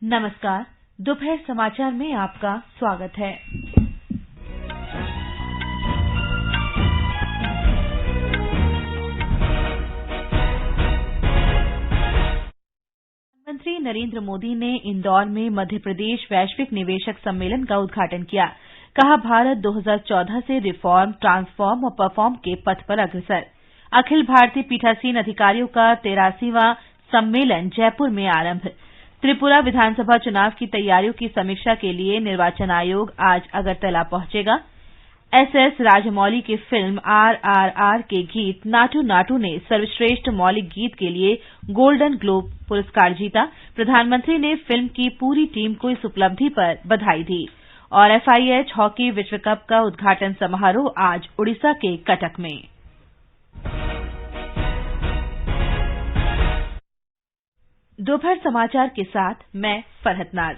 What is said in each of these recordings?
नमस्कार, दोपहर समाचार में आपका स्वागत है। प्रधानमंत्री नरेंद्र मोदी ने इंदौर में मध्य प्रदेश वैश्विक निवेशक सम्मेलन का उद्घाटन किया। कहा, भारत 2014 से रिफॉर्म, ट्रांसफॉर्म और परफॉर्म के पथ पर अग्रसर। अखिल भारतीय पीठासीन अधिकारियों का 83वां सम्मेलन जयपुर में आरंभ। त्रिपुरा विधानसभा चुनाव की तैयारियों की समीक्षा के लिए निर्वाचन आयोग आज अगरतला पहुंचेगा। एसएस राजमौली की फिल्म आरआरआर के गीत नाटू नाटू ने सर्वश्रेष्ठ मौलिक गीत के लिए गोल्डन ग्लोब पुरस्कार जीता। प्रधानमंत्री ने फिल्म की पूरी टीम को इस उपलब्धि पर बधाई दी। और एफआईएच हॉकी विश्व कप का उद्घाटन समारोह आज ओडिशा के कटक में। दोपहर समाचार के साथ मैं फरहत नाज।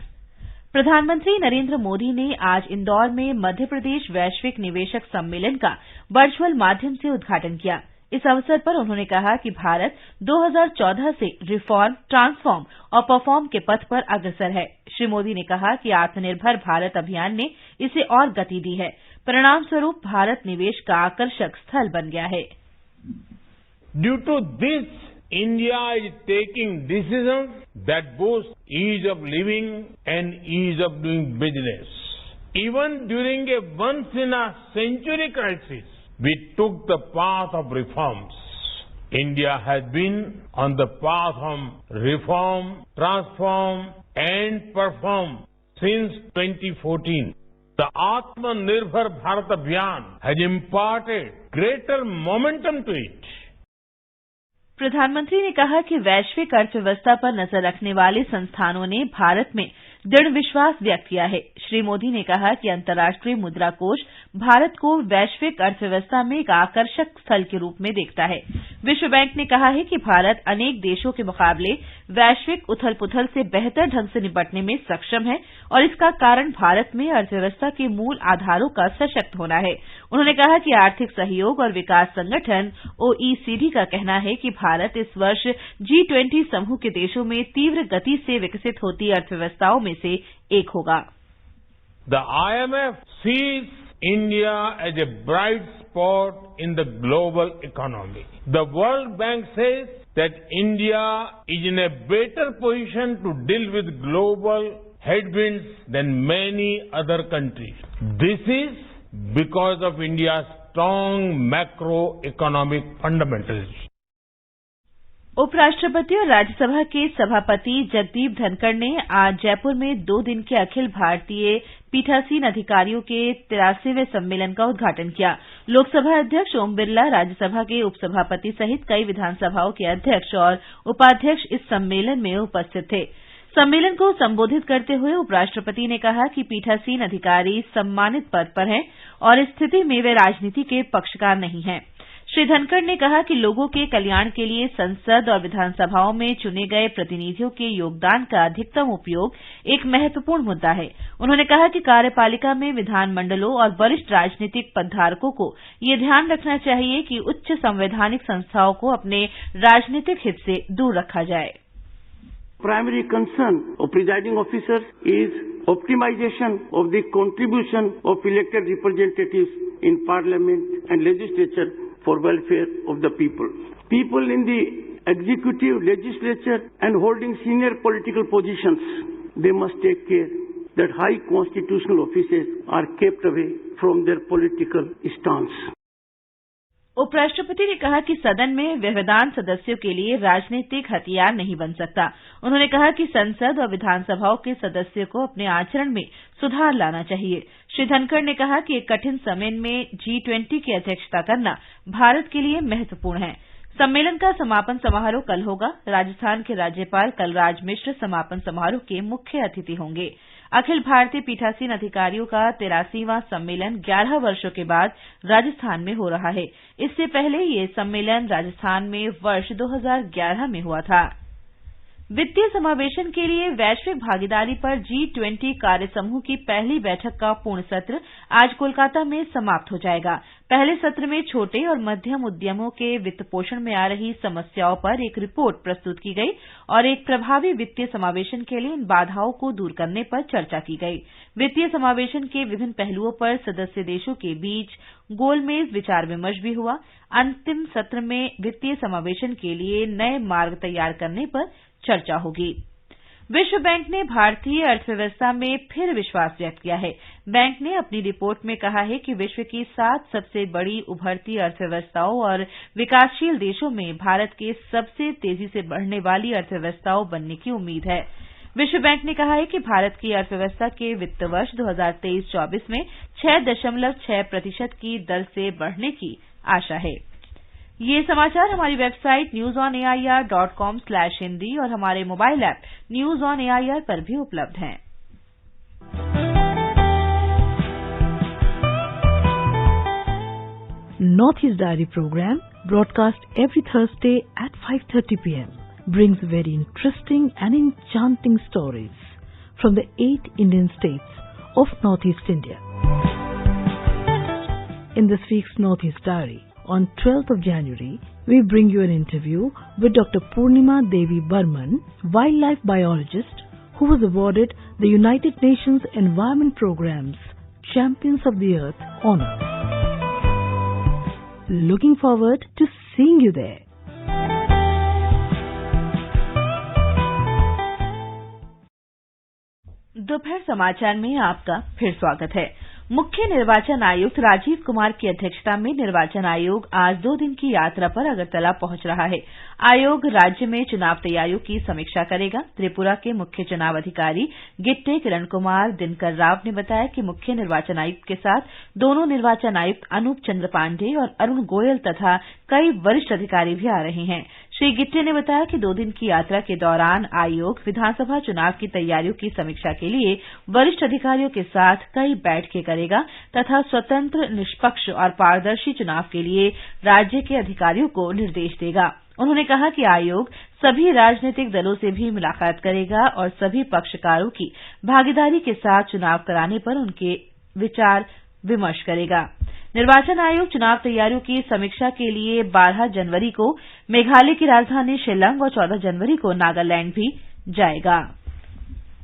प्रधानमंत्री नरेंद्र मोदी ने आज इंदौर में मध्य प्रदेश वैश्विक निवेशक सम्मेलन का वर्चुअल माध्यम से उद्घाटन किया। इस अवसर पर उन्होंने कहा कि भारत 2014 से रिफॉर्म, ट्रांसफॉर्म और परफॉर्म के पथ पर अग्रसर है। श्री मोदी ने कहा कि आत्मनिर्भर भारत अभियान ने इसे और गति दी है। परिणाम स्वरूप भारत निवेश का आकर्षक स्थल बन गया है। Due to this India is taking decisions that boost ease of living and ease of doing business. Even during a once-in-a-century crisis, we took the path of reforms. India has been on the path of reform, transform and perform since 2014. The Atmanirbhar Bharat Abhiyan has imparted greater momentum to it. प्रधानमंत्री ने कहा कि वैश्विक अर्थव्यवस्था पर नजर रखने वाले संस्थानों ने भारत में दृढ़ विश्वास व्यक्त किया है। श्री मोदी ने कहा कि अंतर्राष्ट्रीय मुद्रा कोष भारत को वैश्विक अर्थव्यवस्था में एक आकर्षक स्थल के रूप में देखता है। विश्व बैंक ने कहा है कि भारत अनेक देशों के मुकाबले वैश्विक उथल पुथल से बेहतर ढंग से निपटने में सक्षम है और इसका कारण भारत में अर्थव्यवस्था के मूल आधारों का सशक्त होना है। उन्होंने कहा कि आर्थिक सहयोग और विकास संगठन ओईसीडी का कहना है कि भारत इस वर्ष G20 समूह के देशों में तीव्र गति से विकसित होती अर्थव्यवस्थाओं में से एक होगा। The IMF sees India as a bright spot in the global economy. The World Bank says that India is in a better position to deal with global headwinds than many other countries. This is because of India's strong macroeconomic fundamentals. उपराष्ट्रपति और राज्यसभा के सभापति जगदीप धनखड़ ने आज जयपुर में 2 दिन के अखिल भारतीय पीठासीन अधिकारियों के 83वें सम्मेलन का उद्घाटन किया। लोकसभा अध्यक्ष ओम बिरला, राज्यसभा के उपसभापति सहित कई विधानसभाओं के अध्यक्ष और उपाध्यक्ष इस सम्मेलन में उपस्थित थे। सम्मेलन को संबोधित करते हुए उपराष्ट्रपति ने कहा कि पीठासीन अधिकारी सम्मानित पद पर हैं और इस स्थिति में वे राजनीति के पक्षकार नहीं हैं। श्री धनखड़ ने कहा कि लोगों के कल्याण के लिए संसद और विधानसभाओं में चुने गए प्रतिनिधियों के योगदान का अधिकतम उपयोग एक महत्वपूर्ण मुद्दा है। उन्होंने कहा कि कार्यपालिका में विधानमंडलों और वरिष्ठ राजनीतिक पदधारकों को यह ध्यान रखना चाहिए कि उच्च संवैधानिक संस्थाओं को अपने राजनीतिक हित से दूर रखा जाए। Primary concern of presiding officers is optimization of the contribution of elected representatives in parliament and legislature for welfare of the people. People in the executive, legislature and holding senior political positions, they must take care that high constitutional offices are kept away from their political stance. उपराष्ट्रपति ने कहा कि सदन में व्यवधान सदस्यों के लिए राजनीतिक हथियार नहीं बन सकता। उन्होंने कहा कि संसद और विधानसभाओं के सदस्यों को अपने आचरण में सुधार लाना चाहिए। श्री धनखड़ ने कहा कि एक कठिन समय में G20 की अध्यक्षता करना भारत के लिए महत्वपूर्ण है। सम्मेलन का समापन समारोह कल होगा। राजस्थान के राज्यपाल कलराज मिश्र समापन समारोह के मुख्य अतिथि होंगे। अखिल भारतीय पीठासीन अधिकारियों का 83वां सम्मेलन 11 वर्षों के बाद राजस्थान में हो रहा है। इससे पहले ये सम्मेलन राजस्थान में वर्ष 2011 में हुआ था। वित्तीय समावेशन के लिए वैश्विक भागीदारी पर G20 कार्य समूह की पहली बैठक का पूर्ण सत्र आज कोलकाता में समाप्त हो जाएगा। पहले सत्र में छोटे और मध्यम उद्यमों के वित्त पोषण में आ रही समस्याओं पर एक रिपोर्ट प्रस्तुत की गई और एक प्रभावी वित्तीय समावेशन के लिए इन बाधाओं को दूर करने पर चर्चा की गई। वित्तीय समावेशन के विभिन्न पहलुओं पर सदस्य देशों के बीच गोलमेज विचार विमर्श भी हुआ। अंतिम सत्र में वित्तीय समावेशन के लिए नए मार्ग तैयार करने पर चर्चा होगी। विश्व बैंक ने भारतीय अर्थव्यवस्था में फिर विश्वास व्यक्त किया है। बैंक ने अपनी रिपोर्ट में कहा है कि विश्व की 7 सबसे बड़ी उभरती अर्थव्यवस्थाओं और विकासशील देशों में भारत के सबसे तेजी से बढ़ने वाली अर्थव्यवस्थाओं बनने की उम्मीद है। विश्व बैंक ने कहा है कि भारत की अर्थव्यवस्था के वित्त वर्ष 2023-24 में 6.6% की दर से बढ़ने की आशा है। ये समाचार हमारी वेबसाइट newsonair.com/hindi और हमारे mobile app news on AIR पर भी उपलब्ध हैं। Northeast Diary program, broadcast every Thursday at 5:30 p.m. brings very interesting and enchanting stories from the 8 Indian states of Northeast India. In this week's Northeast Diary, on 12th of January, we bring you an interview with Dr. Purnima Devi Burman, wildlife biologist, who was awarded the United Nations Environment Programme's Champions of the Earth honor. Looking forward to seeing you there. दोपहर समाचार में आपका फिर स्वागत है। मुख्य निर्वाचन आयुक्त राजीव कुमार की अध्यक्षता में निर्वाचन आयोग आज 2 दिन की यात्रा पर अगरतला पहुंच रहा है। आयोग राज्य में चुनाव तैयारियों की समीक्षा करेगा। त्रिपुरा के मुख्य चुनाव अधिकारी गिट्टे किरण कुमार दिनकर राव ने बताया कि मुख्य निर्वाचन आयुक्त के साथ दोनों निर्वाचन आयुक्त अनूप चंद्र पांडेय और अरुण गोयल तथा कई वरिष्ठ अधिकारी भी आ रहे हैं। श्री गिट्टे ने बताया कि 2 दिन की यात्रा के दौरान आयोग विधानसभा चुनाव की तैयारियों की समीक्षा के लिए वरिष्ठ अधिकारियों के साथ कई बैठकें करेगा तथा स्वतंत्र, निष्पक्ष और पारदर्शी चुनाव के लिए राज्य के अधिकारियों को निर्देश देगा। उन्होंने कहा कि आयोग सभी राजनीतिक दलों से भी मुलाकात करेगा और सभी पक्षकारों की भागीदारी के साथ चुनाव कराने पर उनके विचार विमर्श करेगा। निर्वाचन आयोग चुनाव तैयारियों की समीक्षा के लिए 12 जनवरी को मेघालय की राजधानी शिलांग और 14 जनवरी को नागालैंड भी जाएगा।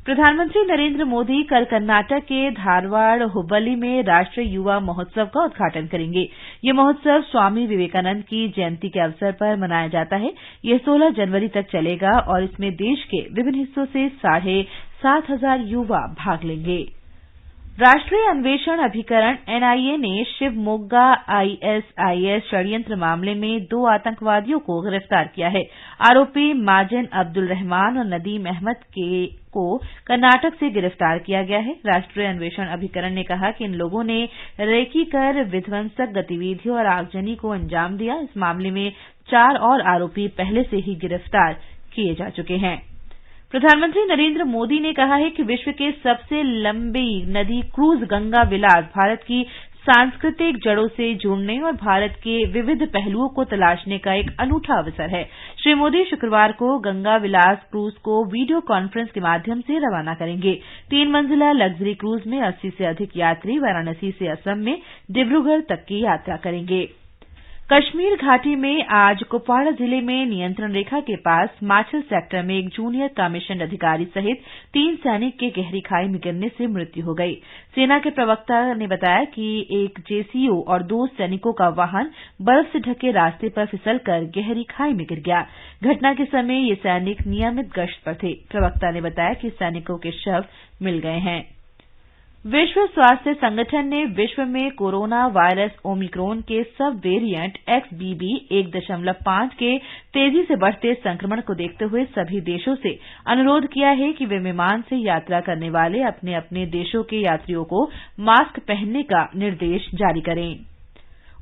प्रधानमंत्री नरेंद्र मोदी कल कर्नाटक के धारवाड़ हुबली में राष्ट्रीय युवा महोत्सव का उद्घाटन करेंगे। ये महोत्सव स्वामी विवेकानंद की जयंती के अवसर पर मनाया जाता है। ये 16 जनवरी तक चलेगा और इसमें देश के विभिन्न हिस्सों से 7,500 युवा भाग लेंगे। राष्ट्रीय अन्वेषण अभिकरण एनआईए ने शिवमोग्गा आईएसआईएस षड्यंत्र मामले में 2 आतंकवादियों को गिरफ्तार किया है। आरोपी माजिन अब्दुल रहमान और नदीम अहमद को कर्नाटक से गिरफ्तार किया गया है। राष्ट्रीय अन्वेषण अभिकरण ने कहा कि इन लोगों ने रेकी कर विध्वंसक गतिविधियों और आगजनी को अंजाम दिया। इस मामले में 4 और आरोपी पहले से ही गिरफ्तार किए जा चुके हैं। प्रधानमंत्री नरेंद्र मोदी ने कहा है कि विश्व के सबसे लंबी नदी क्रूज गंगा विलास भारत की सांस्कृतिक जड़ों से जुड़ने और भारत के विविध पहलुओं को तलाशने का एक अनूठा अवसर है। श्री मोदी शुक्रवार को गंगा विलास क्रूज को वीडियो कॉन्फ्रेंस के माध्यम से रवाना करेंगे। 3 मंजिला लग्जरी क्रूज में 80 से अधिक यात्री वाराणसी से असम में डिब्रूगढ़ तक की यात्रा करेंगे। कश्मीर घाटी में आज कुपवाड़ा जिले में नियंत्रण रेखा के पास माछिल सेक्टर में एक जूनियर कमीशंड अधिकारी सहित 3 सैनिक के गहरी खाई में गिरने से मृत्यु हो गई। सेना के प्रवक्ता ने बताया कि एक जेसीओ और 2 सैनिकों का वाहन बर्फ से ढके रास्ते पर फिसलकर गहरी खाई में गिर गया। घटना के समय ये सैनिक नियमित गश्त पर थे। प्रवक्ता ने बताया कि सैनिकों के शव मिल गए हैं। विश्व स्वास्थ्य संगठन ने विश्व में कोरोना वायरस ओमिक्रॉन के सब वेरिएंट XBB 1.5 के तेजी से बढ़ते संक्रमण को देखते हुए सभी देशों से अनुरोध किया है कि वे विमान से यात्रा करने वाले अपने अपने देशों के यात्रियों को मास्क पहनने का निर्देश जारी करें।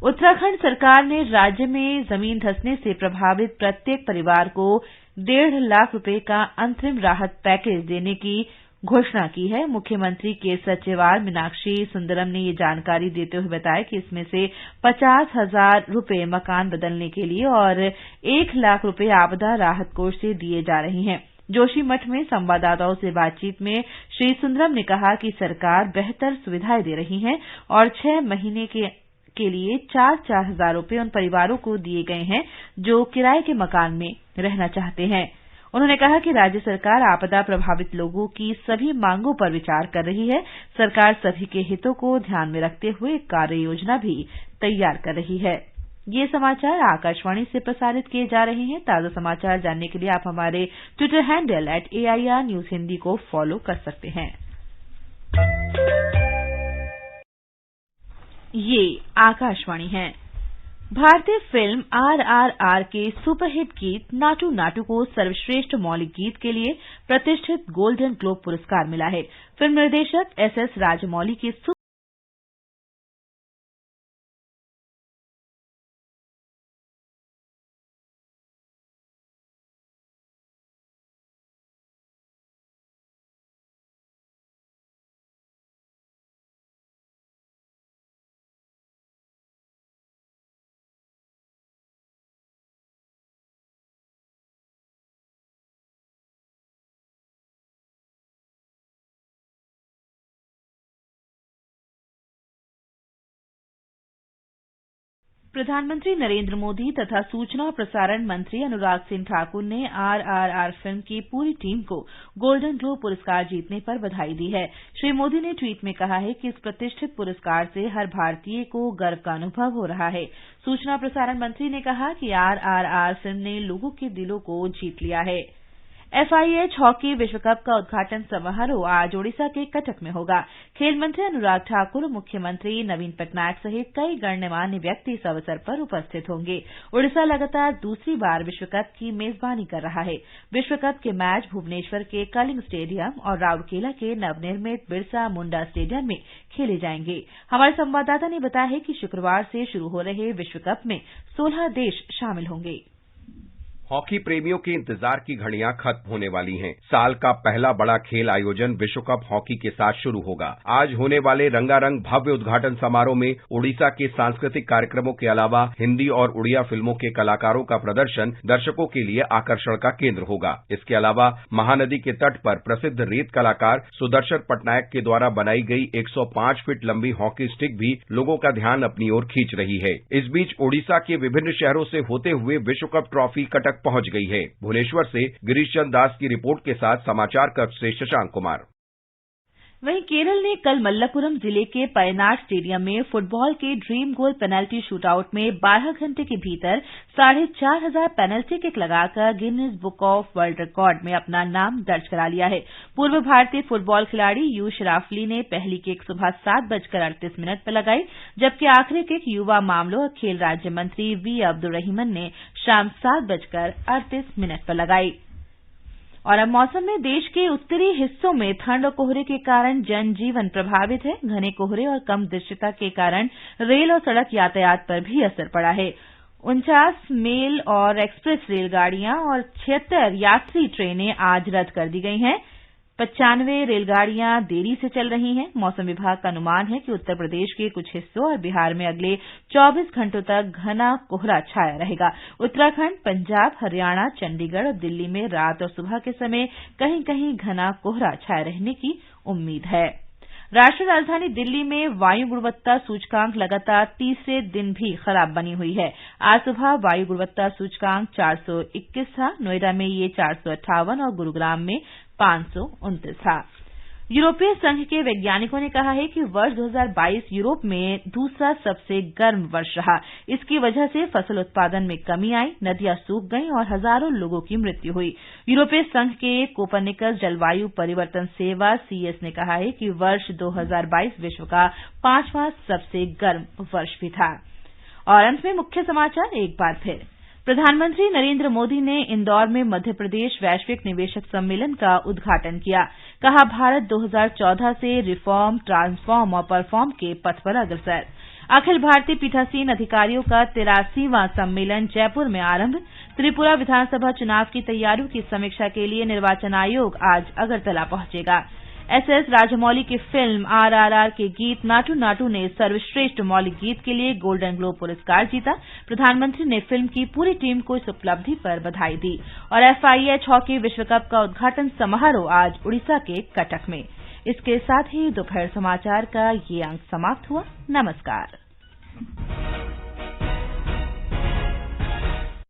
उत्तराखंड सरकार ने राज्य में जमीन धंसने से प्रभावित प्रत्येक परिवार को 1.5 लाख रुपए का अंतरिम राहत पैकेज देने की घोषणा की है। मुख्यमंत्री के सचिवालय मीनाक्षी सुंदरम ने ये जानकारी देते हुए बताया कि इसमें से 50,000 रुपए मकान बदलने के लिए और 1 लाख रुपए आपदा राहत कोष से दिए जा रहे हैं। जोशीमठ में संवाददाताओं से बातचीत में श्री सुंदरम ने कहा कि सरकार बेहतर सुविधाएं दे रही है और 6 महीने के लिए 4-4 हजार रुपये उन परिवारों को दिए गए हैं जो किराए के मकान में रहना चाहते हैं। उन्होंने कहा कि राज्य सरकार आपदा प्रभावित लोगों की सभी मांगों पर विचार कर रही है। सरकार सभी के हितों को ध्यान में रखते हुए कार्य योजना भी तैयार कर रही है। ये समाचार आकाशवाणी से प्रसारित किए जा रहे हैं। ताजा समाचार जानने के लिए आप हमारे Twitter handle @AIR News Hindi को फॉलो कर सकते हैं। ये आकाशवाणी है। भारतीय फिल्म RRR के सुपरहिट गीत नाटू नाटू को सर्वश्रेष्ठ मौलिक गीत के लिए प्रतिष्ठित गोल्डन ग्लोब पुरस्कार मिला है। फिल्म निर्देशक SS राजमौली के प्रधानमंत्री नरेंद्र मोदी तथा सूचना और प्रसारण मंत्री अनुराग सिंह ठाकुर ने RRR फिल्म की पूरी टीम को गोल्डन ग्लोब पुरस्कार जीतने पर बधाई दी है। श्री मोदी ने ट्वीट में कहा है कि इस प्रतिष्ठित पुरस्कार से हर भारतीय को गर्व का अनुभव हो रहा है। सूचना प्रसारण मंत्री ने कहा कि RRR फिल्म ने लोगों के दिलों को जीत लिया है। FIH हॉकी विश्व कप का उद्घाटन समारोह आज ओडिशा के कटक में होगा। खेल मंत्री अनुराग ठाकुर और मुख्यमंत्री नवीन पटनायक सहित कई गणमान्य व्यक्ति इस अवसर पर उपस्थित होंगे। ओडिशा लगातार दूसरी बार विश्व कप की मेजबानी कर रहा है। विश्व कप के मैच भुवनेश्वर के कलिंग स्टेडियम और राउरकेला के नवनिर्मित बिरसा मुंडा स्टेडियम में खेले जाएंगे। हमारे संवाददाता ने बताया है कि शुक्रवार से शुरू हो रहे विश्व कप में 16 देश शामिल होंगे। हॉकी प्रेमियों के इंतजार की घड़ियां खत्म होने वाली हैं। साल का पहला बड़ा खेल आयोजन विश्व कप हॉकी के साथ शुरू होगा। आज होने वाले रंगारंग भव्य उद्घाटन समारोह में ओडिशा के सांस्कृतिक कार्यक्रमों के अलावा हिंदी और उड़िया फिल्मों के कलाकारों का प्रदर्शन दर्शकों के लिए आकर्षण का केंद्र होगा। इसके अलावा महानदी के तट पर प्रसिद्ध रेत कलाकार सुदर्शन पटनायक के द्वारा बनाई गई 105 फीट लंबी हॉकी स्टिक भी लोगों का ध्यान अपनी ओर खींच रही है। इस बीच ओडिशा के विभिन्न शहरों से होते हुए विश्व कप ट्रॉफी कटक पहुंच गई है। भुवनेश्वर से गिरीश चंद्र दास की रिपोर्ट के साथ समाचार कक्ष से शशांक कुमार। वहीं केरल ने कल मल्लपुरम जिले के पयनाड स्टेडियम में फुटबॉल के ड्रीम गोल पेनल्टी शूटआउट में 12 घंटे के भीतर 4,500 पेनल्टी किक लगाकर Guinness book of world record में अपना नाम दर्ज करा लिया है। पूर्व भारतीय फुटबॉल खिलाड़ी यू शराफली ने पहली किक सुबह 7:38 पर लगाई, जबकि आखिरी किक युवा मामलों और खेल राज्य मंत्री वी अब्दुर्रहीमन ने शाम 7:38 पर लगाई। और अब मौसम में देश के उत्तरी हिस्सों में ठंड और कोहरे के कारण जनजीवन प्रभावित है। घने कोहरे और कम दृश्यता के कारण रेल और सड़क यातायात पर भी असर पड़ा है। 49 मेल और एक्सप्रेस रेलगाड़ियां और 76 यात्री ट्रेनें आज रद्द कर दी गई हैं। 95 रेलगाड़ियां देरी से चल रही हैं। मौसम विभाग का अनुमान है कि उत्तर प्रदेश के कुछ हिस्सों और बिहार में अगले 24 घंटों तक घना कोहरा छाया रहेगा। उत्तराखंड, पंजाब, हरियाणा, चंडीगढ़ और दिल्ली में रात और सुबह के समय कहीं कहीं घना कोहरा छाया रहने की उम्मीद है। राष्ट्रीय राजधानी दिल्ली में वायु गुणवत्ता सूचकांक लगातार तीसरे दिन भी खराब बनी हुई है। आज सुबह वायु गुणवत्ता सूचकांक 421 था, नोएडा में ये 458 और गुरुग्राम में 529 था। यूरोपीय संघ के वैज्ञानिकों ने कहा है कि वर्ष 2022 यूरोप में दूसरा सबसे गर्म वर्ष रहा। इसकी वजह से फसल उत्पादन में कमी आई, नदियां सूख गईं और हजारों लोगों की मृत्यु हुई। यूरोपीय संघ के कोपरनिकस जलवायु परिवर्तन सेवा CS ने कहा है कि वर्ष 2022 विश्व का 5वां सबसे गर्म वर्ष भी था। और अंत में मुख्य समाचार एक बार फिर। प्रधानमंत्री नरेंद्र मोदी ने इंदौर में मध्य प्रदेश वैश्विक निवेशक सम्मेलन का उद्घाटन किया। कहा, भारत 2014 से रिफॉर्म, ट्रांसफॉर्म और परफॉर्म के पथ पर अग्रसर। अखिल भारतीय पीठासीन अधिकारियों का 83वां सम्मेलन जयपुर में आरंभ। त्रिपुरा विधानसभा चुनाव की तैयारियों की समीक्षा के लिए निर्वाचन आयोग आज अगरतला पहुंचेगा। एसएस राजमौली की फिल्म आरआरआर के गीत नाटू नाटू ने सर्वश्रेष्ठ मौलिक गीत के लिए गोल्डन ग्लोब पुरस्कार जीता। प्रधानमंत्री ने फिल्म की पूरी टीम को इस उपलब्धि पर बधाई दी। और FIH हॉकी विश्व कप का उद्घाटन समारोह आज उड़ीसा के कटक में। इसके साथ ही दोपहर समाचार का ये अंक समाप्त हुआ। नमस्कार।